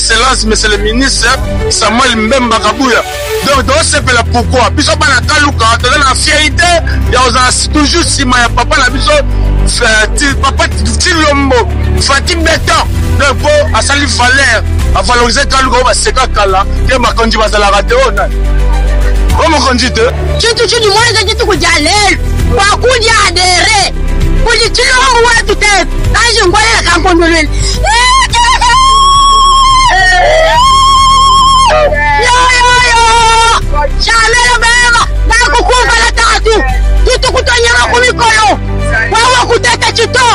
Excellence, Monsieur le ministre Samuel Mbemba Kabouya. Donc, c'est pourquoi. Puis, on a Kaluka, on a la fierté, il y a toujours si ma papa n'a papa Tilombo, Fatim Beton. Donc, à Sali Valère, à valoriser Kaluka, c'est Kakala, qui m'a conduit à la radio. Comment on dit? Tu dis, moi, je dis tout dialèle, pas coup d'adhérer. Pour les tuer, on voit tout est. Là, je vois la campagne de l'huile. Jamais le même. Dans le coup, la tatu. Tout coup, on y a un comicolo. Wawa kuteta chito.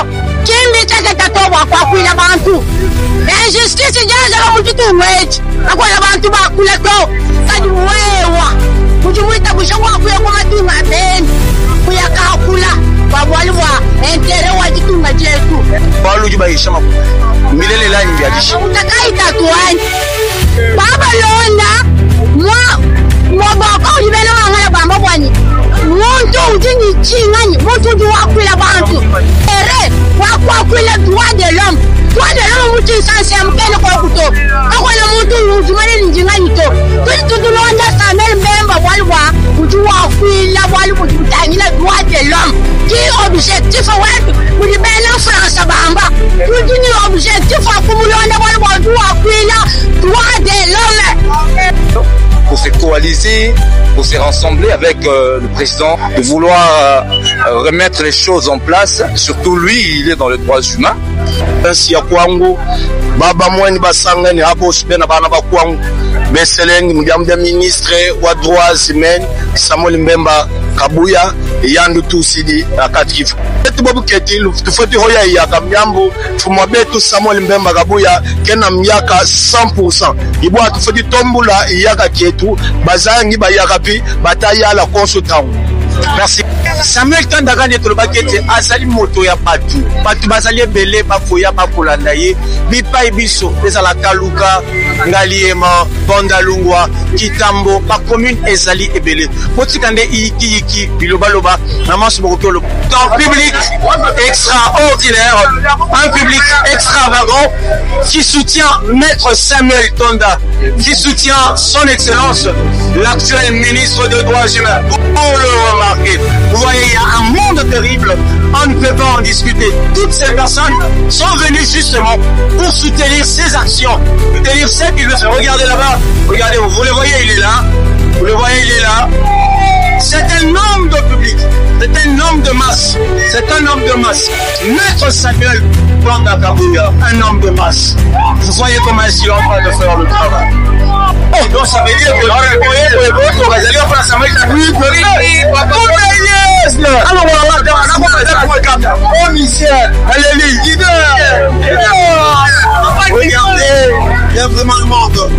Kimi chake tatoba kwa kuila bantu. Injustice jaza la mtu wetu. Akwa la bantu ba kule to. Sadi wewa. Kujimuita kushangwa kuya kwa matu ngabeni. Kuya kakula. Babwalwa entere wa jitunga jetu. Balu jibaisha maku. Milele la ngiadisha. Utakaita tuani. Baba londa. Mwabako libele wangala bamba bwani. Muntu ujini chingani. Muntu uji wakwila bantu. Ere wakwila droit de l'homme. Droit de l'homme mutu sanse mkene kwa kuto. Akwala muntu ujimane njingani to. Tutu londa Samuel Mbemba walwa. Uji wakwila walwa ujitangila droit de l'homme. Qui objectif wetu ulibele France bamba. Tutu ni objectif akumulonda walwa uji wakwila droit de l'homme. Pour se coaliser, pour se rassembler avec le président, de vouloir remettre les choses en place. Surtout lui, il est dans les droits humains. Ainsi à Kwango, Baba Mouani Basangani, Abos Ben Abanaba Kwango, Besseleng, Mdiamde ministre, ou droits humains, Samuel Mbemba Kabouya, et Yandu Toussidi, à Katif. Tu bobu ketil, tu foti hoya yaka mnyambo, tu mwabetu Samuel Mbemba Kabouya, kena myaka 100%. Iboa tu foti tombula yaka kietu, bazangi ba yaka pi, bataya la consultant. Merci. Samuel Tandaka ne tolobakete azali moto ya patu. Patu bazali belé bafoya bakolanda ye. Bipai biso ezala Kaluka, Ngaliema, Bondalungwa, Kitambo, ba commune ezali ebele. Botikande iki biloba loba namanso bokolo. Dans public extraordinaire, un public extravagant qui soutient maître Samuel Tonda, qui soutient son excellence l'actuel ministre des droits humains. Vous le remarquez. Vous voyez, il y a un monde terrible, on ne peut pas en discuter. Toutes ces personnes sont venues justement pour soutenir ces actions, soutenir ce qu'il veut faire. Regardez là-bas, regardez, vous le voyez, il est là, vous le voyez, il est là. C'est un homme de public, c'est un homme de masse, c'est un homme de masse. Maître Samuel Tonda Kabouya, un homme de masse. Vous voyez comment il est en train de faire le travail. Oh, donc ça veut dire que oh, Michel, allez, leader. Regardez, il y a vraiment le monde.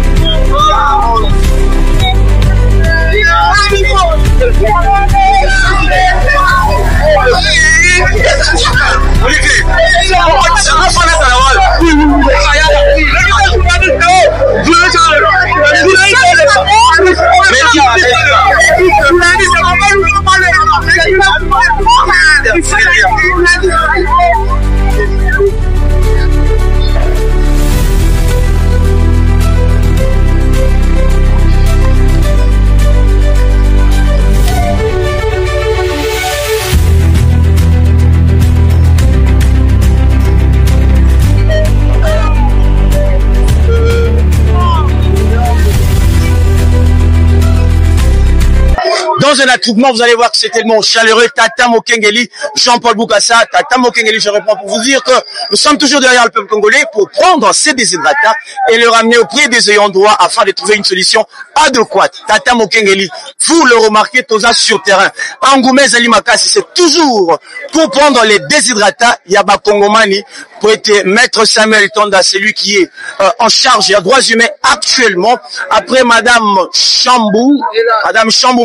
Dans un attroupement, vous allez voir que c'est tellement chaleureux. Tata Mokengeli, Jean-Paul Boukassa, Tata Mokengeli, je reprends pour vous dire que nous sommes toujours derrière le peuple congolais pour prendre ces déshydratants et les ramener auprès des ayants droit afin de trouver une solution adéquate. Tata Mokengeli, vous le remarquez, Toza sur terrain. Angoumé Zali Makasi, c'est toujours pour prendre les déshydratants. Yaba Kongomani, pour être maître Samuel Tonda, c'est lui qui est en charge des droits humains actuellement. Après Madame Chambou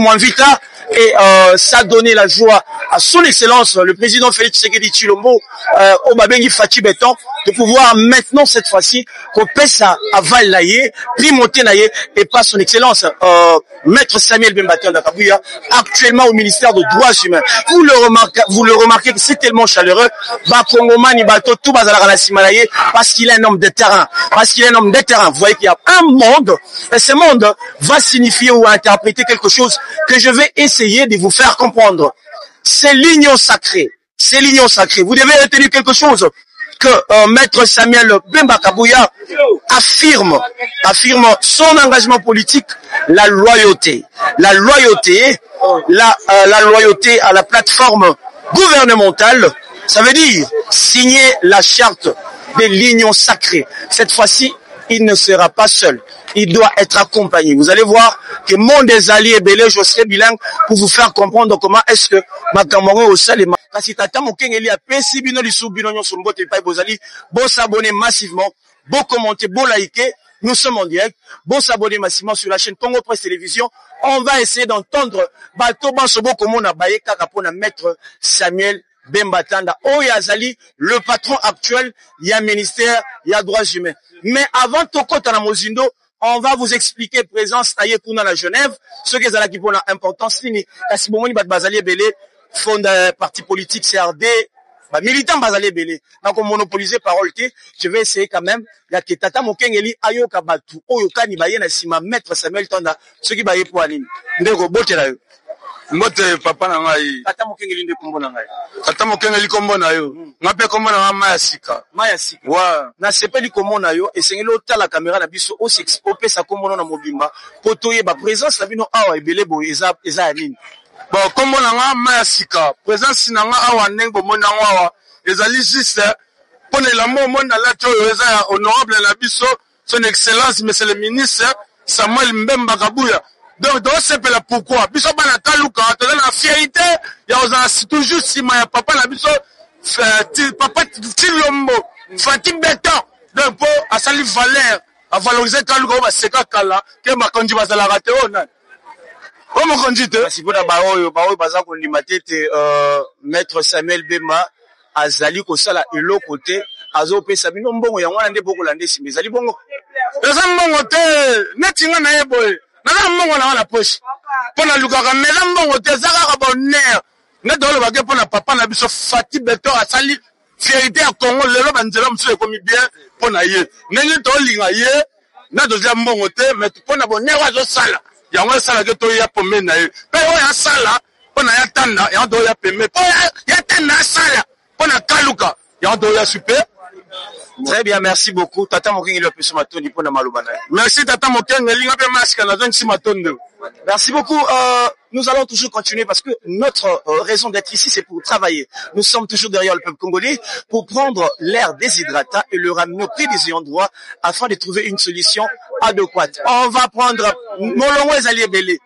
Mwanvita, et ça a donné la joie à son excellence, le président Félix Tshisekedi Tshilombo, au Babengi Fati Beton, de pouvoir maintenant, cette fois-ci, qu'on pèse à Val-Laye, primauté Naye, et pas son excellence, Maître Samuel Bemba-Tanda Kabuya, actuellement au ministère de Droits Humains. Vous le remarquez que c'est tellement chaleureux, parce qu'il est un homme de terrain. Parce qu'il est un homme de terrain. Vous voyez qu'il y a un monde, et ce monde va signifier ou interpréter quelque chose que je vais essayer de vous faire comprendre. C'est l'union sacrée. C'est l'union sacrée. Vous devez retenir quelque chose que Maître Samuel Bemba Kabuya affirme son engagement politique, la loyauté. La loyauté à la plateforme gouvernementale, ça veut dire signer la charte de l'union sacrée. Cette fois-ci, il ne sera pas seul. Il doit être accompagné. Vous allez voir que mon des alliés belé, je serai bilingue pour vous faire comprendre comment est-ce que ma Cameroun au sol est ma. Si tata mokengeli a pesi bino lisu bino nyon sombo te pai bozali, bon s'abonner massivement, bon commenter, bon liker. Nous sommes en direct. Bon s'abonner massivement sur la chaîne Congo Presse Télévision. On va essayer d'entendre Bato Bansobo comme on a baillé kakapona Maître Samuel Bemba Tanda. Oh Yazali, le patron actuel, il y a ministère, il y a droits humains. Mais avant Toko Tanamozindo, on va vous expliquer présence taillée pour la Genève, ce qui est là qui pour l'importance. Kasi bomoni bat bazali belé, fond parti politique CRD, bah militant bazali belé. Donc on monopoliser parole té, je vais essayer quand même. Il y a que Tata Mokengeli ayo kabatu, oyoka ni baye na sima Maître Samuel Tanda, ce qui baye pour anime. Ndeko bote la yo. Mbote papa na ngai. Tata Mokengeli nde kombo na ngai. Tata Mokengeli kombo na yo. Ngape kombo na Maya Sika. Maya Sika. Wa. Na sepeli kombo na yo esengeli otala caméra na biso o pesa kombo na mobimba po toyeba présence na bino awa ebele bo eza nini. Bon kombo na nga Maya Sika. Présence na nga awa ndenge bomona awa ezali juste pona la mona la to eza honorable na biso son excellence monsieur le ministre Samuel Mbemba Kabuya. Donc, c'est pourquoi. Biso bana taluka, toza na fierté, ya oza toujours sima ya papa na biso, papa Tilombo, Fatim Beton. Donc, pour asali valeur, à valoriser kaluka, on va seka kala, que ma konji bazala rate ona. O mo konji te. Si pour na baoyo baza ko limatete Maître Samuel Bemba azali ko sala elo côté azo pesa bino mbongo ya ngwana nde boko lande simbe zali bongo. Eza mbongo te, netinga na yeboy. Nana mbongo na wana poche. Pona lukaka mela mbongo te zaka bonheur. Ne dolo bage pona papa na biso Fati Beto asali fierté ya Congo lelo banzela mso ekomi bien pona ye. Nenge to linga ye na doza mbongo te mais pona bonheur azo sala. Yango sala ke to ya pombe na ye. Pe o ya sala pona ya tanda ya do ya peme. Po ya tanda sala pona kaluka ya do ya super. Très bien, merci beaucoup. Tata Mokengeli a pu se matoni pour na malobana. Merci Tata Mokengeli ngape masque na zone simatonde. Merci beaucoup. Nous allons toujours continuer parce que notre raison d'être ici, c'est pour travailler. Nous sommes toujours derrière le peuple congolais pour prendre l'air déshydratant et le ramener au prix des ayants droit afin de trouver une solution adéquate. On va prendre Molongo ezali ebele.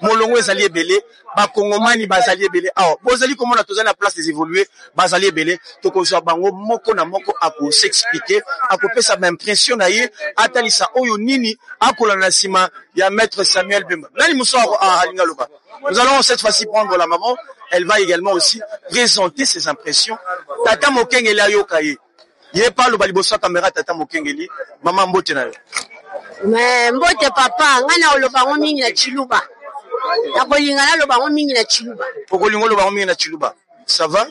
Molongo ezali ebele. Bakongomani bazali ebele. Alors, bozali comment na tozana place des évoluer, bazali ebele. Tokozwa bango moko na moko ako s'expliquer, ako pesa ba impression na ye, atalisa oyo nini akola na sima ya Maître Samuel Bemba. Nani musoro alinga loba. Nous allons cette fois-ci prendre la maman, elle va également aussi présenter ses impressions. Tata Mokengeli ayoka ye. Ye parle ba liboso caméra Tata Mokengeli, maman mbote na yo. Mais mbote papa, ngana oloba ngo mingi na chiluba. Ça va?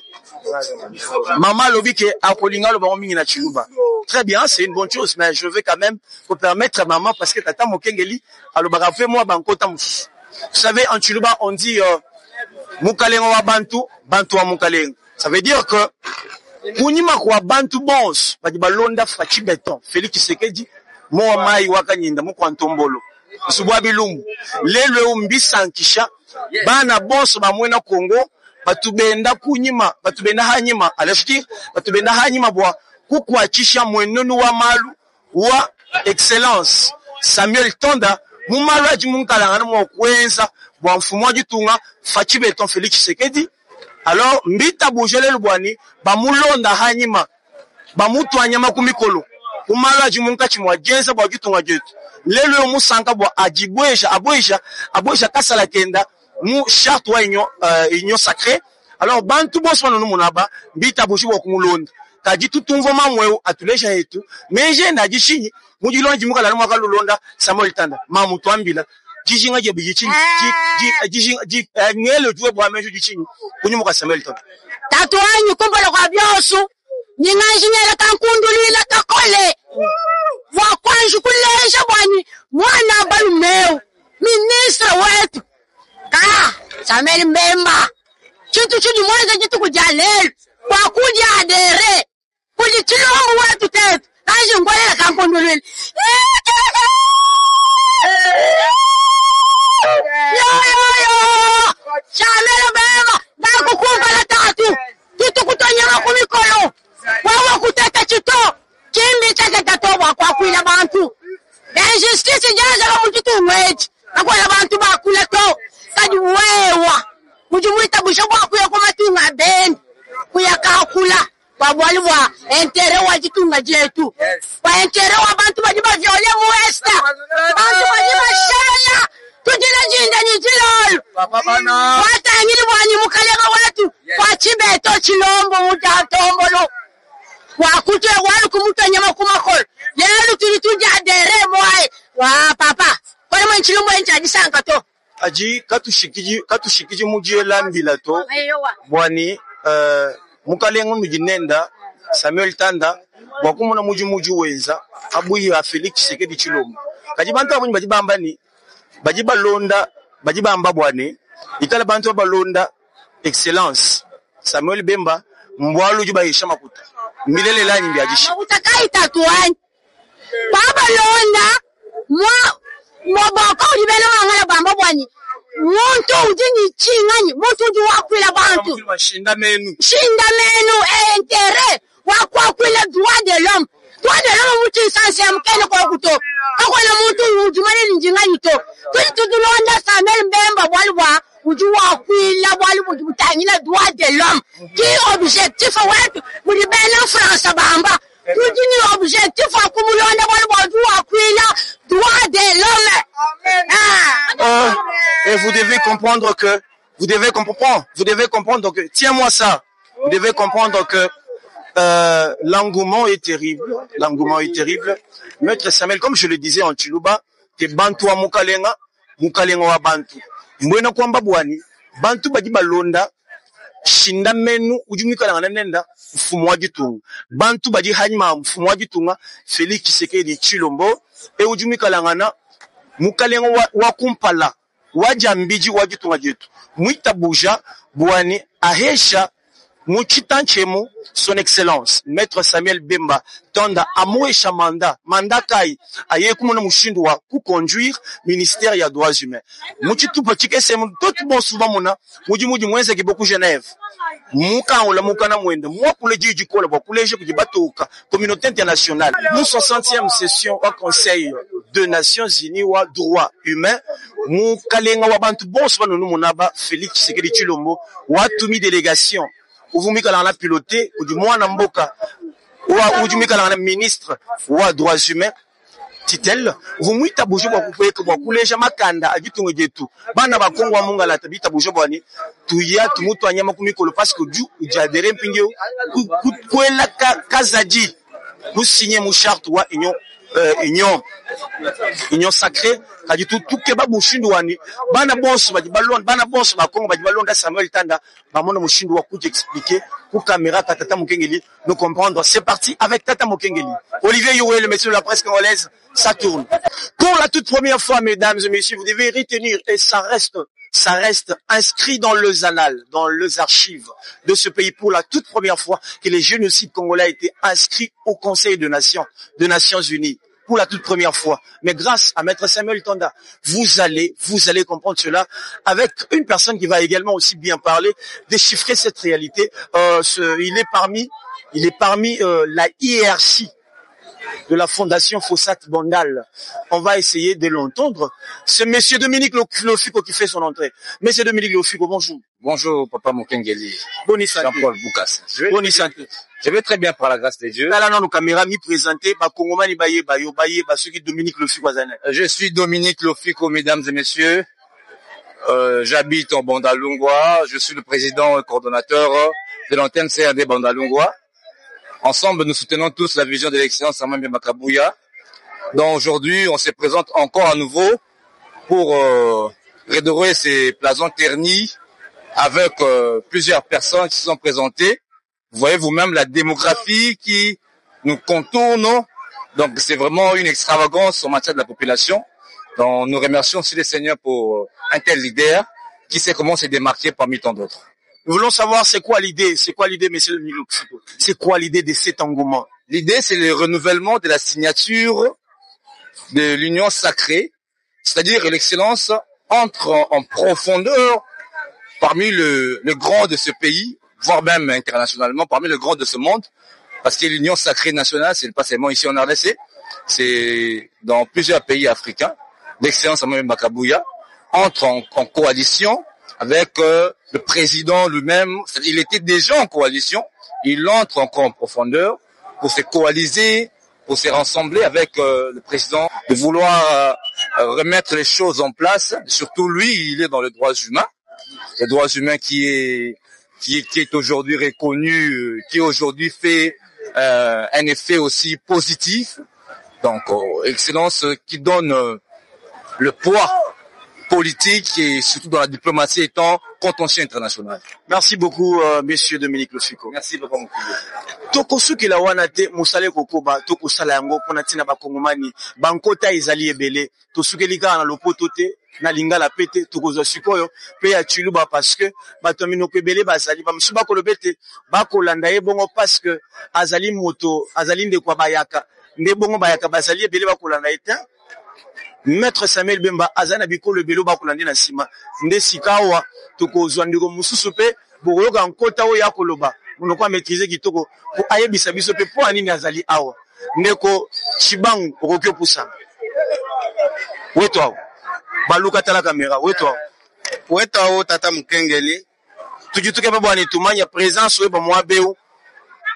Maman lobi ke akolinga lo mingi na chiluba. Très bien, c'est une bonne chose, mais je veux quand même vous permettre maman parce que Tata Mokengeli alobaka fait moi bankota musu. Vous savez en chiluba on dit mukalengo wa bantu, bantu wa mukalengo. Ça veut dire que kunima kwa bantu bons, ba di balonda Fati Beton. Félix Tshisekedi mo mai wakanyinda mo kwa Ntombolo. Subwa bilumbu lelo umbisa nkisha bana bonso bamwena Kongo batubenda kunyima batubenda hanyima alafiki batubenda hanyima bwa kukwachisha mwenenu wa malu wa excellence Samuel Tanda mumalu aji munkalangana mo kwenza bwa mfumo ajitunga Fati Beton Félix Tshisekedi. Alors mbita bojele lubwani bamulonda hanyima bamutu anyama kumikolo kumala aji munkachi mwa jenza bwa jitunga jetu. Lelo musanka bwa aboisha kasala kenda mu charte wa union sacrée. Alors bantu boso no munaba bita boshi bwa kumulonda kaji tutumvo mamweo atulesha yetu meje na jishinyi mujilo njimuka la mwaka lulonda Samuel Tanda mamu twambila jishinga je bijichinyi jishinga ngelo tuwe bwa mejo jishinyi kunyumuka Samuel Tanda tatu wanyu kumbala kwa byosu ninganjinela kankundulila kakole wakwanju kulesha bwani mwana balumeu ministra wetu Samuel Mbemba chitu chidi mwanza chitu kujalelu kwa kuja adere kuji chilongu wetu tetu kanji ngwalela kankundulila yo Samuel Mbemba nakukumbala tatu chitu kutonyama kumikolo wawa kuteta chito chimbi chake tatoba kwa kuila bantu injustice jaza wa mjitu mwechi nakwela bantu bakula to kadi wewa mujumuita busho kwa kuya kwa matunga bendi kuya kakula kwa bwali wa entere wa jitunga jetu kwa entere wa bantu bajiba vyole muesta bantu bajiba shala tujila jinda njilolo wata ngili wanyi mukalega watu kwa chibeto chilombo mutatombolo wakute wali kumutanyama kumakolo lelo tulituja adere moye wa papa kwa mwe chilombo encha disanga to aji katushikiji mujie lambila to bwani mukalengo mujinenda Samuel Tanda wakumuna muju wenza abuyi ya Felix Tshisekedi Tshilombo kaji bantu abunyi bajibamba ni bajiba londa bajibamba bwani itala bantu balonda excellence Samuel Bemba mbwalu juba yesha makuta milele la nyimbi ajishi utakai tatuani baba londa moboko libele mangala bamba bwani muntu ujini chingani muntu uji wakwila bantu shinda menu entere wakwila droit de l'homme mutu sanse mkene kwa kuto akona muntu ujumani njingani to tulonda Samuel Mbemba bwalwa uji wakwila bwali butanyila droit de l'homme qui objectif wetu mulibele France bamba tujini objectif akumulonda bwalwa uji wakwila droit de l'homme. Et vous devez comprendre que tiens-moi ça, vous devez comprendre que l'engouement est terrible. Maître Samuel, comme je le disais en Chiluba, te bantu wa mukalenga wa bantu. Mbwena kwamba bwani, bantu baji balonda, shinda menu, ujumika na nenda, mfumu wa jitunga. Bantu baji hanyima mfumu wa jitunga, Felix Tshisekedi Tshilombo, e ujumika la ngana, mukalenga wa kumpala, wajambiji wa jitunga jetu. Mwita buja, bwani, ahesha, Muchitanchemu, son excellence, Maître Samuel Bemba, Tanda, amoesha mandat kai, aye kumuna mushindu wa conduire ministère ya droits humains. Muchitu patike semu, tout bon souvent muna, muji mwenze ki beaucoup Genève. Muka na mwende, mwa kule jiji kola, kuleje kujibatoka, communauté internationale. Nous 60e session au Conseil des Nations Unies wa droits humains, mukalenga wa bantu bon souvent nous munaba, Félix Tshisekedi Tshilombo, wa tumi délégation. Uvumika la piloté ou du mwana mboka ou ujumika la ministre ou droits humains titel vumuita bujo bwa kupeka bwa kuleja makanda agitungo jetu bana bakongo wa munga la tabita bujo bwani tuya tumutu anyama kumikolo parce que du ujadere mpingeo kwela kazaji nous signer mu charte wa union sacrée kadi tuke ba mushindu wani bana bonso ba Kongo bajibalonda Samuel Tanda bamona mushindu wa kuja expliquer ku caméra Tata Mokengeli nous comprendre. C'est parti avec Tata Mokengeli. Olivier Youé, le monsieur de la presse congolaise, ça tourne. Pour la toute première fois, mesdames et messieurs, vous devez retenir, et ça reste inscrit dans les annales, dans les archives de ce pays, pour la toute première fois que les génocides congolais a été inscrits au Conseil des Nations Unies. Pour la toute première fois. Mais grâce à Maître Samuel Tanda, vous allez comprendre cela avec une personne qui va également aussi bien parler, déchiffrer cette réalité. Il est parmi la hiérarchie de la fondation Fossat Bondal. On va essayer de l'entendre. C'est monsieur Dominique Lofiko qui fait son entrée. Monsieur Dominique Lofiko, bonjour. Bonjour, Papa Mokengeli. Bonne santé. Jean-Paul Boukas. Bonne santé. Je vais très bien par la grâce de Dieu. Nos caméras mi présenté par Kongomani Baye ceux qui Dominique Lofiko. Je suis Dominique Lofiko, mesdames et messieurs. J'habite en Bandalungwa. Je suis le président et coordonnateur de l'antenne CRD Bandalungwa. Ensemble, nous soutenons tous la vision de l'excellence Samuel Mbemba Kabuya. Donc aujourd'hui, on se présente encore à nouveau pour redorer ces blasons ternis avec plusieurs personnes qui se sont présentées. Vous voyez vous-même la démographie qui nous contourne. Donc c'est vraiment une extravagance en matière de la population. Donc nous remercions aussi les seigneurs pour un tel leader qui sait comment se démarquer parmi tant d'autres. Nous voulons savoir c'est quoi l'idée, monsieur le ministre. C'est quoi l'idée de cet engouement? L'idée, c'est le renouvellement de la signature de l'union sacrée, c'est-à-dire que l'excellence entre en profondeur parmi le grand de ce pays, voire même internationalement, parmi le grand de ce monde, parce que l'union sacrée nationale, c'est pas seulement ici en RDC, c'est dans plusieurs pays africains. L'excellence Samuel Mbemba Kabuya entre en coalition avec le président lui-même. Il était déjà en coalition, il entre encore en profondeur pour se coaliser, pour se rassembler avec le président, de vouloir remettre les choses en place. Surtout lui, il est dans les droits humains. Les droits humains qui est aujourd'hui reconnu, qui aujourd'hui fait un effet aussi positif. Donc, excellence qui donne le poids politique et surtout dans la diplomatie étant contentieux international. Merci beaucoup, monsieur Dominique Losiko. Merci beaucoup. Tokosuki la wana te musale kokoba tokosala yango pona tina bakongomani bankota ezali ebele tosukeli kaka na lopoto te na lingala pete tokozwa sikoyo pe ya chuluba parce que bato minoko ebele bazali bamusu bakolobe te bakolanda ye bongo parce que azali moto azali ndeko bayaka nde bongo bayaka bazali ebele bakolanda ye te. Maître Samuel Mbemba azana bikolo ebele bakolanda na sima nde sikawa tokozwa ndeko mususu pe boyoka nkota oyo ya koloba unokwa maîtriser kitoko po ayebisa biso pe po anini azali awa ndeko Chibangu okokyo pusa weto baluka tala kamera weto tata mukengeli tujituke pa bwana tumanya présence oyo ba mwabeu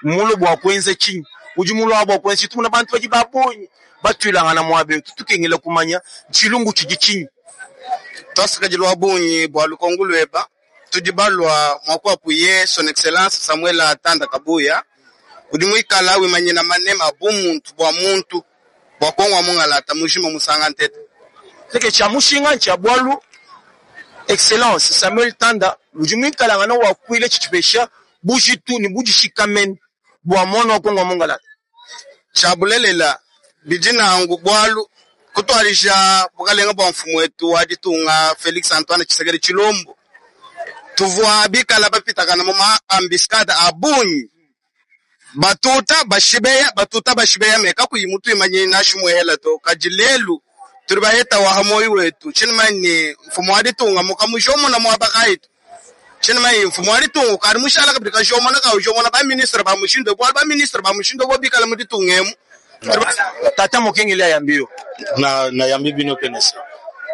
mulo bwa kwenze king ujumulo abo kwenzi tumuna bantu baji babonyi batulanga na mwabeu tukengela kumanya chilungu chigikinyi tosakajilwa abonyi bwa lukongulu eba tudibalwa mwakwa puye son excellence Samuel Atanda Kabuya udimwikala wimanyina manema bumuntu bwa muntu bwa kongwa mungalata mushima musanga ntete seke cha mushinga cha bwalu excellence Samuel Tanda udimwikala ngana wakwile chichipesha bujitu ni bujishikamen bwa mono kongwa mungalata chabulelela bijina angu bwalu kutwalisha bukalenga bwa mfumu wetu waditunga Felix Antoine Tshisekedi Chilombo tuvwa bikala bapitakana mama ambiskada abunyi batuta bashibeya meka kuyimutu imanye nashimu hela to kajilelu turbayeta wa hamoyi wetu chinmanye mfumu waditunga mukamushomo na mwabakaitu chinmanye mfumu waditunga kari mushala kabika shomo na kaushomo na ba minister ba mushindo bo bikala muditungemu tata mokengeli ayambio na yambi bino penesa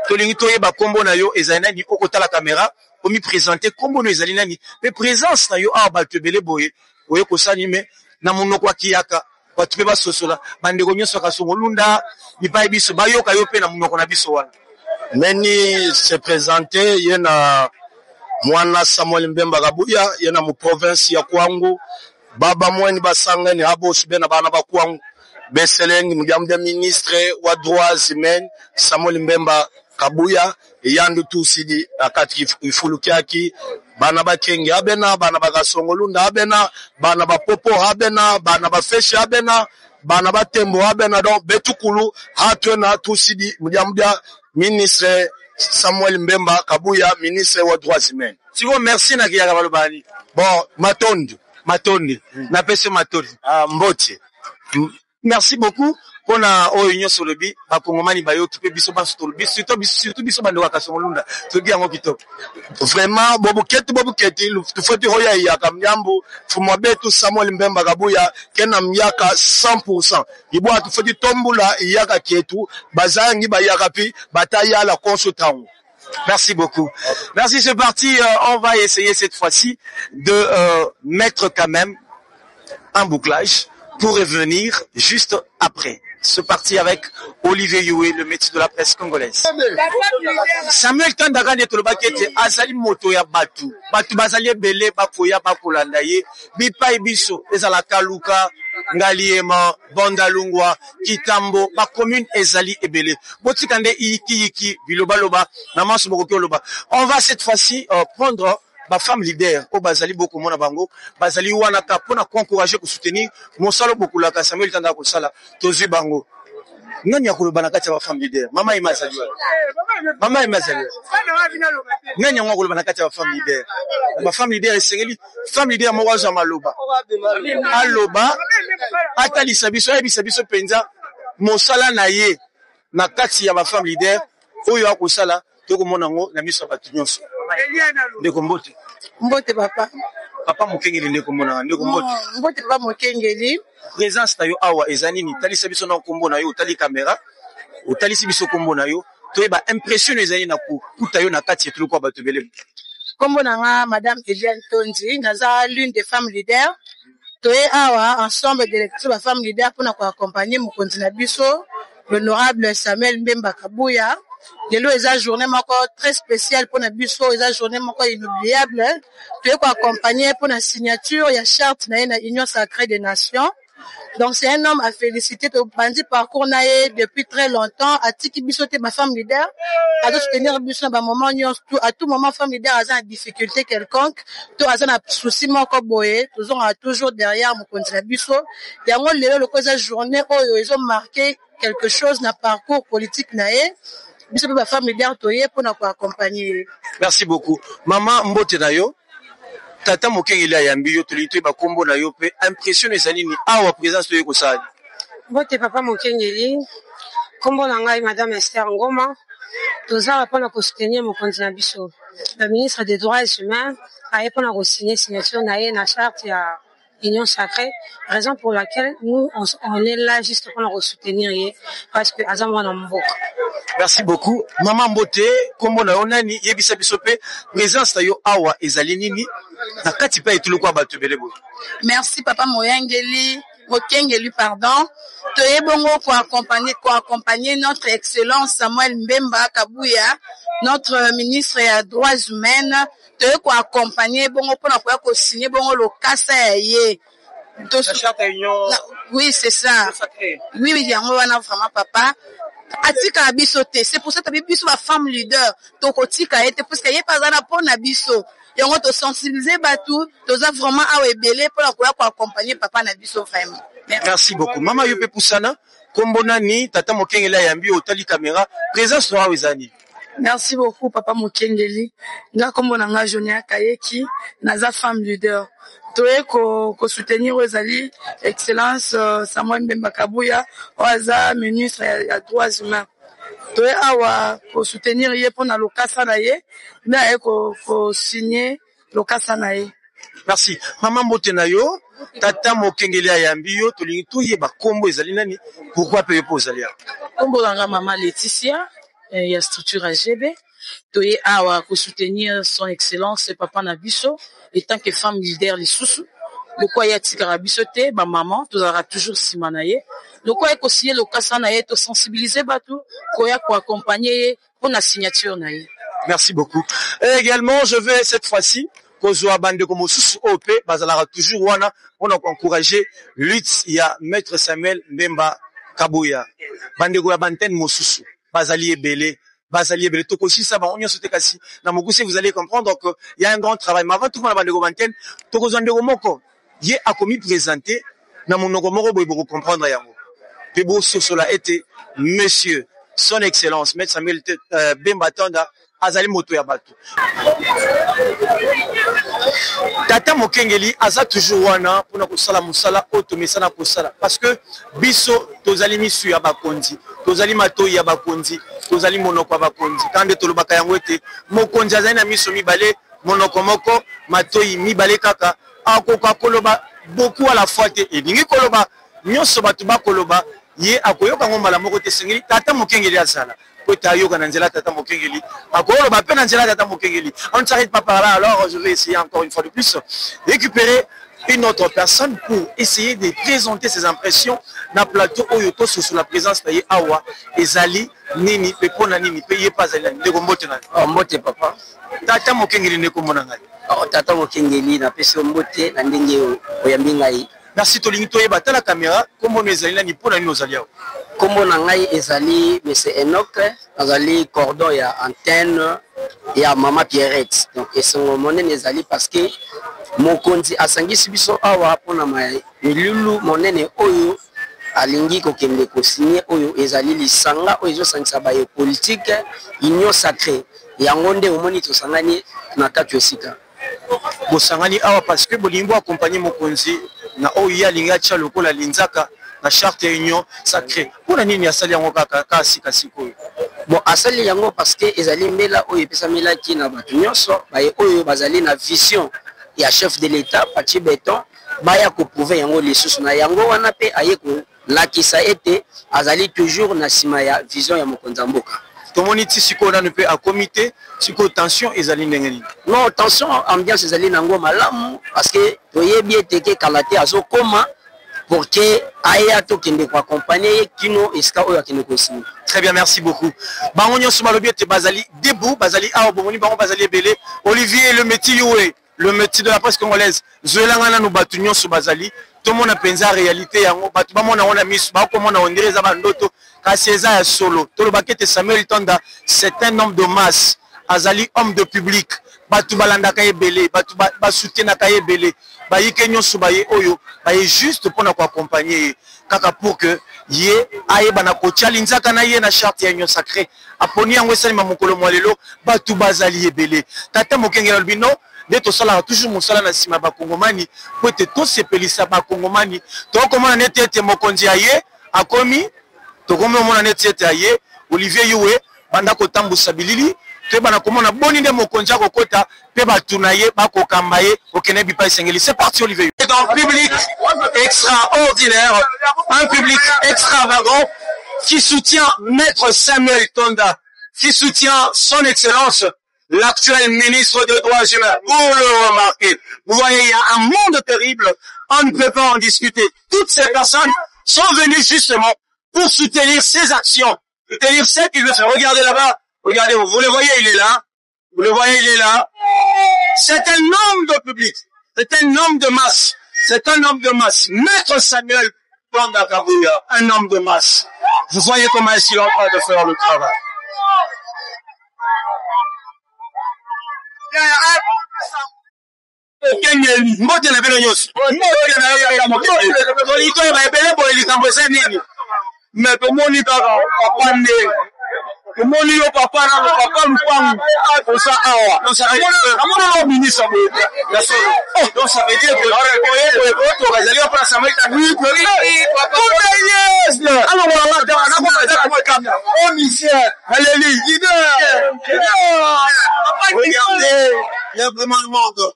tolingi toyeba kombo na yo ezali nani okotala kamera omi présenter kombo no ezali nani pe présence na yo awa bato ebele boye oye kosani me na monoko ya kiyaka bato pe basosola bandeko nyonso kasongolunda bipai biso bayoka yo pe na monoko na biso wana meni se présenter ye na mwana Samuel Mbemba Kabuya ye na mu province ya Kwangu baba mweni basangani habo sibena bana ba Kwangu Beselengi mujamde ministre wa droits humains Samuel Mbemba Kabuya yandu tusidi akati ifulukiaki bana bakenge abena bana bakasongolunda abena bana bapopo abena bana bafeshi abena bana batembo abena donc betukulu hatwena tusidi mujamda ministre Samuel Mbemba Kabuya ministre wa droits humains. Siko merci na kiyaka balobani. Bon matondi na pese matondi mboti. Merci beaucoup pour na union sur le bi ba kongomani ba yo tupe biso ba stolbi surtout biso bando wakasongolunda togi yango kitoko vraiment bobuketi tufoti hoya ya kamyambo fumwa betu Samuel Mbemba Kabuya kena myaka 100% ibwa tufoti tombula yaka kietu bazangi ba yakapi bataya la consultant. Merci beaucoup. Merci, c'est parti. On va essayer cette fois-ci de mettre quand même un bouclage pour revenir juste après. C'est parti avec Olivier Youé, le métier de la presse congolaise. Samuel Tandaka de Tolobakete, Azali Moto ya Batu. Batu Bazali Bele, Bakoya, Bakolanda ye, Bipa Ibiso, Ezala Kaluka, Ngaliema, Bandalungwa, Kitambo, ba commune ezali ebele. Botikande iki biloba loba, namansu bokoko loba. On va cette fois-ci prendre ba femme leader au bazali beaucoup mona bango, bazali wana ka pona encourager ko soutenir mosalo bokula ka Samuel tanda ko sala tozi bango. Nani yakoloba na kati ya ba femme leader? Mama Imazali. Mama Imazali. Nani yakoloba na kati ya ba femme leader? Ba femme leader esengeli, femme leader mo waza maloba. Aloba atali sabiso biso penza mosala na ye na kati ya ba femme leader oyo akosala toko mona ngo na miso ba tunyonso. Ndeko Mbote. Mbote papa. Papa Mokengeli ndeko mona ndeko Mbote. Mbote papa Mokengeli. Présence tayo awa ezani ni tali sabiso na kombo na yo tali caméra. Otali sibiso kombo na yo to ba impression ezani na ku kuta yo na kati ya tuloko ba tobele. Kombo na nga madame Eliane Tondi naza l'une des femmes leaders. Toye awa ensemble d'élections ba femme leader pour na ko accompagner mokonzi na biso l'honorable Samuel Mbemba Kabuya. Lelo eza journée moko très spéciale pour na biso, eza journée moko inoubliable. Toye ko accompagner pour la signature ya charte na Union Sacrée des Nations. Donc c'est un homme à féliciter to bandi parcours naé depuis très longtemps atiki biso te ma femme leader à soutenir biso na ba moment tout à tout moment femme leader a une difficulté quelconque to a un souci moko boye toujours derrière mon kontina biso yango lelo le cause journée oyo ils ont marqué quelque chose na parcours politique naé biso ba femme leader toye pour na ko accompagner. Merci beaucoup maman Mbote nayo. Tata Mokengeli ayambi yo tolito ba kombo na yo pe impression ezali ni awa présence to yeko sali. Mbote papa Mokengeli kombo na ngai madame Esther Ngoma tozala pona ko soutenir mokonzi na biso. Le ministre des droits humains a pona ko signature na charte ya Union Sacrée, raison pour laquelle nous on est là juste pour nous soutenir parce que azamwa na mboka. Merci beaucoup maman Mbote kombo na onani yebisa biso pe présence tayo awa ezali nini na kati pa etulu kwa bato belebo. Merci papa Mokengeli pardon. Toye bongo pour accompagner notre excellence Samuel Mbemba Kabuya, notre ministre des droits humains. Toye ko accompagner bongo pour na ko signer bongo le kasa ye. Oui, c'est ça. Oui, yango wana vraiment papa. Atika biso te, c'est pour ça que biso ba femme leader to kotika ete parce que yé pas na pona biso yango to sensibiliser batu to za vraiment awebele pour la ko accompagner papa na biso vraiment. Merci beaucoup mama yope pusana kombo nani tata Mokengeli ayambi otali caméra présence to awezani. Merci beaucoup papa Mokengeli nga kombo na nga Jonia Kayeki naza femme leader toye ko soutenir ezali excellence Samuel Mbemba Kabuya oza ministre ya droits humains toye awa ko soutenir ye pona lokasa na ye na ko signer lokasa na ye. Merci maman Mbote na yo tata Mokengeli ayambi yo tolingi toye ba kombo ezali nani pourquoi pe po ezali kombo nga mama Laetitia ya structure AGB toye awa ko soutenir son excellence papa na biso et tant que femme leader les sous le quoi ya tikara biso te ba maman to aura toujours simanaye le quoi ko signer le kasa na ye to sensibiliser batu ko ya ko accompagner pour la signature na ye. Merci beaucoup. Et également je vais cette fois-ci kozwa bande ko mosusu OP bazala toujours wana on a encourager lutte ya maître Samuel Mbemba Kabuya bande ko ya bantene mosusu bazali ebele toko si ça va on y sauter kasi na mokusi vous allez comprendre que il y a un grand travail mais avant tout la bande ko bantene toko zandeko moko ye a commis présenter na monoko moko boy beaucoup comprendre yango pe bo sur cela était monsieur son excellence maître Samuel Mbemba Tanda azali moto ya bato tata Mokengeli aza toujours wana pona kosala musala otomesana kosala parce que biso tozali misu ya bakonzi tozali matoyi ya bakonzi tozali monoko ya bakonzi kande tolobaka yango ete mokonzi azali na miso mibale monoko moko matoyi mibale kaka akoka koloba beaucoup à la fois te elingi koloba nyonso bato bakoloba ye akoyoka ngo mbala moko te sengeli tata Mokengeli azala Tayoka Nanzela Tata Mokengeli. Encore le appel Nanzela Tata Mokengeli. On ne s'arrête pas par là, alors je vais essayer encore une fois de plus récupérer une autre personne pour essayer de présenter ses impressions dans le plateau Oyoto sous la présence de Awa Ezali Nini Pepona Nini Peye pas Zali de Gombote na. Mbote papa. Tata Mokengeli ne komona ngai. Tata Mokengeli na pesi Mbote na ndenge oyambi ngai. merci tolingi toyeba ta la caméra kombo ezali na nipo na nino ozali awa kombo na ngai ezali monsieur Enoch azali cordon ya antenne ya mama Pierrette donc esongo monene ezali parce que mokonzi asangisi biso awa pona milulu monene oyo alingi kokende kosigner oyo ezali lisanga oyo ezosangisa baye politique union sacrée yango nde omoni tosangani na kati esika bosangani awa parce que bolingo accompagner mokonzi na oyo ya linga cha lokola linzaka na charte ya union sacrée pona nini asali yango kaka sika sikoyo bon asali yango parce que ezali mbela oyo epesamela ki na bato nyonso baye oyo bazali na vision ya chef de l'état Pati Beton baya ko prouver yango lisusu na yango wana pe aye ko lakisa ete azali toujours na sima ya vision ya mokonzi mboka tomoni ti siko na pe a comité siko tension ezali ndenge non tension ambiance ezali nango malamu parce que toyebi ete ke kalate azokoma pour que aya to kende ko accompagner kino eska oyo akende ko signer. Très bien, merci beaucoup. Bango nyonso balobi ete bazali debout bazali awa bomoni bango bazali ebele Olivier le métier de la presse congolaise zoelanga na no batu nyonso bazali to mona penza réalité yango batu ba mona ona misu ba ko mona ondereza ba ndoto kasi eza ya solo to lo bakete Samuel Tonda c'est un homme de masse azali homme de public batu balanda ka ebele batu ba soutien ka ebele ba yike nyonso ba ye oyo ba ye juste pona ko accompagner kaka pour que ye aye bana ko chalinzaka na ye na charte ya union sacrée aponi yango esali mamokolo mwalelo batu bazali ebele tata mokengela lbino de to sala toujours mosala na sima ba kongomani po ete to sepelisa ba kongomani to komona nete ete mokonzi aye akomi to komona nete ete aye Olivier Yuwe banda ko tambusa bilili to bana komona boni nde mokonzi akokota pe batu na ye bakokamba ye okene bipa sengeli. C'est parti Olivier Yuwe. C'est un public extraordinaire, un public extravagant qui soutient Maître Samuel Tonda, qui soutient son excellence l'actuel ministre des Droits humains. Vous le remarquez. Vous voyez, il y a un monde terrible. On ne peut pas en discuter. Toutes ces personnes sont venues justement pour soutenir ces actions. Soutenir ce qu'il veut faire. Regardez là-bas. Regardez, vous le voyez, il est là. Vous le voyez, il est là. C'est un homme de public. C'est un homme de masse. C'est un homme de masse. Maître Samuel Tonda Kabuya, un homme de masse. Vous voyez comment est-ce qu'il est en train de faire le travail. Mbote na belo nyonso mbote na ya mbote tolito ya ebele boye likambo eza nini mais tomoni kaka papa nde tomoni yo papa na papa lupangu osa awa amona lo ministre boye ya so donc ça veut dire que to bazali pour Samuel Tonda papa yes alors on va na ko kamera oh monsieur allez regardez il y a vraiment le monde.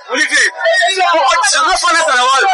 Olivier, ça va faire la travail.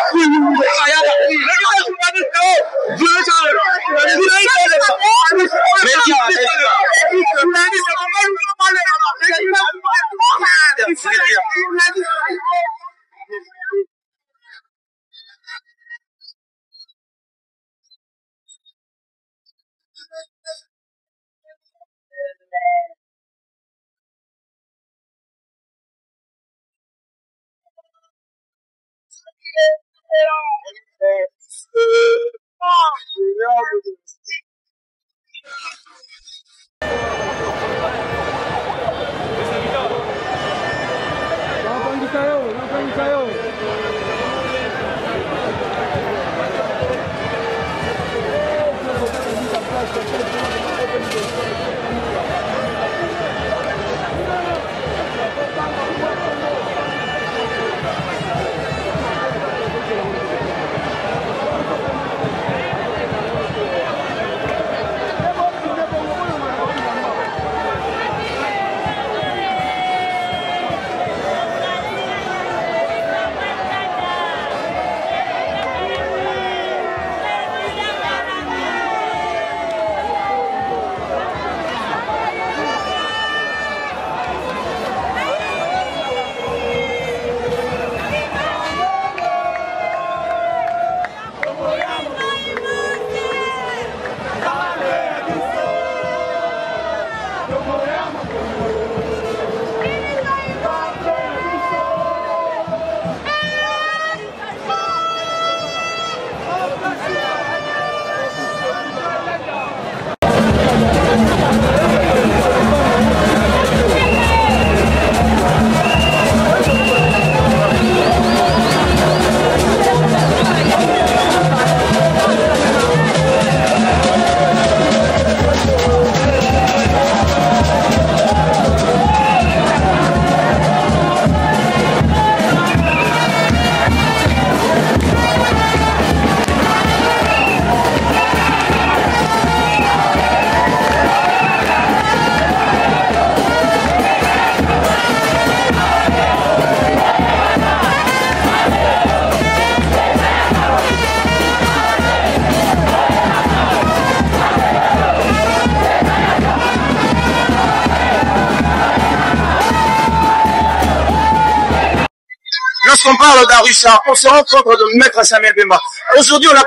lorsqu'on parle d'Arusha, on se rend compte de Maître Samuel Mbemba. Aujourd'hui, on a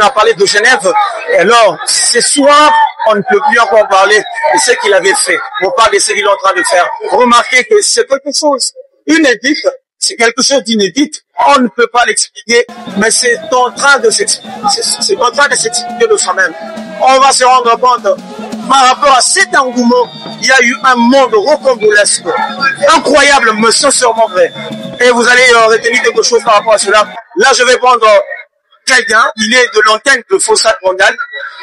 parlé de Genève. Et alors, ce soir, on ne peut plus encore parler de ce qu'il avait fait. On parle de ce qu'il est en train de faire. Remarquez que c'est quelque chose inédit. C'est quelque chose d'inédit. On ne peut pas l'expliquer, mais c'est en train de s'expliquer. C'est en train de s'expliquer de soi-même. On va se rendre compte, par rapport à cet engouement, il y a eu un monde rocambolesque, incroyable, mais sincèrement vrai. Et vous allez retenir quelque chose par rapport à cela. Là, je vais prendre quelqu'un, il est de l'antenne de Fossat Mondial,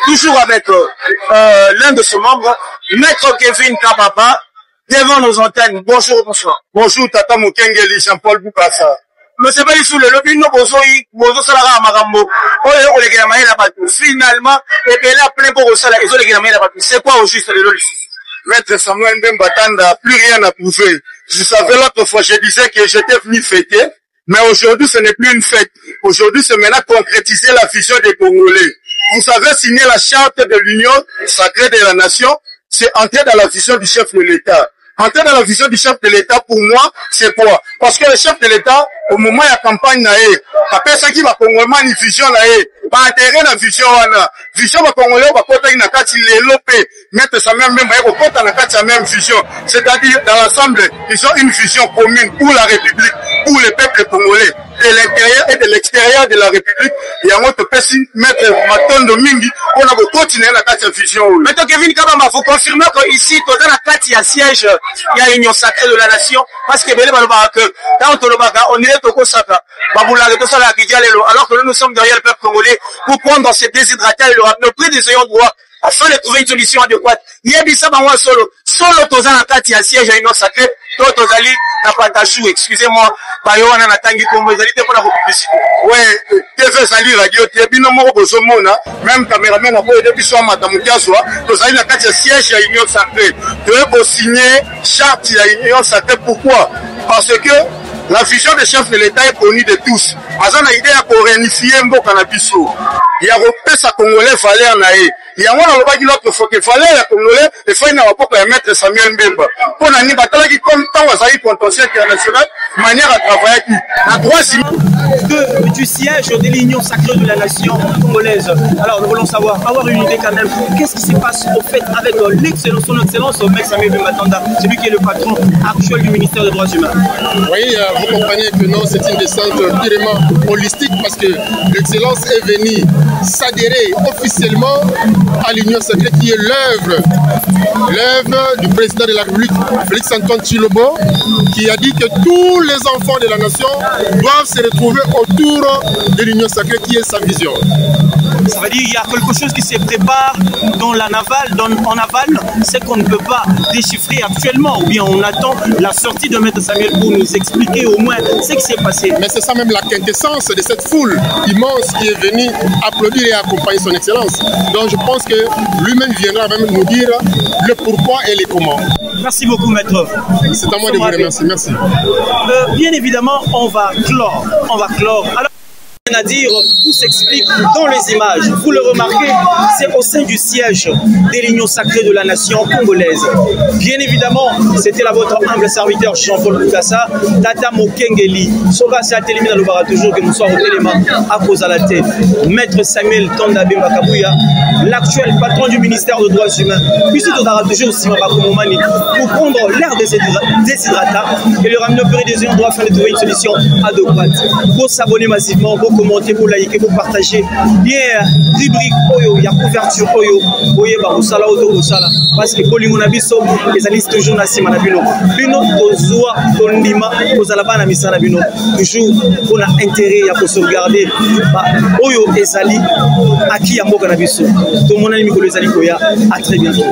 toujours avec l'un de ses membres, Maître Kevin Kababa, devant nos antennes. Bonjour, bonsoir. Bonjour, Tata Mokengeli, Jean-Paul Boukassa. Monsieur Balissoule, le bino bozo salara magambo. Oye, on les gagne la batte. Finalement, et bien là, plein pour ça, ils ont les gagne la batte. C'est quoi au juste le loli? Maître Samuel Mbemba Tanda, plus rien à prouver. Je savais l'autre fois, je disais que j'étais venu fêter, mais aujourd'hui, ce n'est plus une fête. Aujourd'hui, c'est maintenant concrétiser la vision des Congolais. Vous avez signé la charte de l'Union sacrée de la nation, c'est entrer dans la vision du chef de l'État. Entrer dans la vision du chef de l'État, pour moi, c'est quoi? Parce que le chef de l'État, au moment de la campagne, après ça qui va Congolais, une vision, va intégrer la vision, vision va Congolais, va porter une attaque, il est mettre ça même, va porter une attaque, la même vision. C'est-à-dire, dans l'ensemble, ils ont une vision commune pour la République, pour le peuple congolais, de l'intérieur et de l'extérieur de la République. Et à notre personne, mettre Matondo Mingi, on a continué la carte vision. Maintenant, Kevin Kabamba, faut confirmer qu'ici, dans la carte, il y a siège, il y a l'Union sacrée de la nation, parce que on est au Kosaka, alors que nous sommes derrière le peuple congolais pour prendre ces déshydratés et le prix des ayants droit afin de trouver une solution adéquate. Il y a des sabanwa solo dans la carte, il y a siège à l'Union sacrée, d'autres ali n'a pas d'achou, excusez-moi, Bayoana n'a tangi comme vous allez pour la publicité. Ouais, TV Sali Radio, Tébino Moro Somona, même caméraman a beau aider Bissou Matamukiaswa, vous allez la carte siège à l'Union sacrée. Vous devez signer charte à l'Union sacrée. Pourquoi? Parce que la vision des chefs de l'État est connue de tous. Azana idée à réunifier Mboka na biso. Il y a repris sa Congolais valeur naé. Il y a un autre qui l'autre fois que fallait la Congolais, il faut pas mettre Samuel Mbemba. Pour la Nibatala qui comme tant à salir contentieux international, manière à travailler qui. La troisième du siège de l'Union sacrée de la nation congolaise. Alors nous voulons savoir, avoir une idée quand même, qu'est-ce qui se passe au fait avec l'excellence, son excellence, Maître Samuel Mbemba Tanda, celui qui est le patron actuel du ministère des Droits humains. Oui, vous comprenez que non, c'est une descente purement holistique parce que l'excellence est venue s'adhérer officiellement à l'Union sacrée qui est l'œuvre du président de la République, Félix Antoine Tshilombo, qui a dit que tous les enfants de la nation doivent se retrouver autour de l'Union sacrée qui est sa vision. Ça veut dire qu'il y a quelque chose qui se prépare dans la navale, en aval, c'est qu'on ne peut pas déchiffrer actuellement, ou bien on attend la sortie de Maître Samuel pour nous expliquer au moins ce qui s'est passé. Mais c'est ça même la quintessence de cette foule immense qui est venue applaudir et accompagner son excellence. Donc je pense que lui-même viendra même nous dire le pourquoi et les comment. Merci beaucoup, Maître. C'est à moi de vous remercier. Merci. Bien évidemment, on va clore. Alors, à dire, tout s'explique dans les images. Vous le remarquez, c'est au sein du siège de l'Union sacrée de la nation congolaise. Bien évidemment, c'était là votre humble serviteur Jean-Paul Boukassa, Tata Mokengeli. Soba c'est Atelemi dans le bar toujours que nous soyons au téléma à cause à la tête. Maître Samuel Tanda Mbemba Kabouya, l'actuel patron du ministère des Droits humains. Puis il aura toujours aussi Mabakomomani pour prendre l'air des déshydratants et le ramener au péril des ayants droit afin de trouver une solution adéquate. Pour s'abonner massivement, pour commenter, pour liker, pour partager. Bien, rubrique Oyo, il y a couverture Oyo, Oye Barusala, Oto Busala, parce que Bolingo Nabiso, lesalistes toujours na Sima Nabino. Bino, Tozoa, Tondima, Ozalaba Namisa Nabino, toujours on a intérêt à sauvegarder Oyo et Zali, à qui Yamboka Nabiso. Tout le monde a mis les Zali Koya, à très bientôt.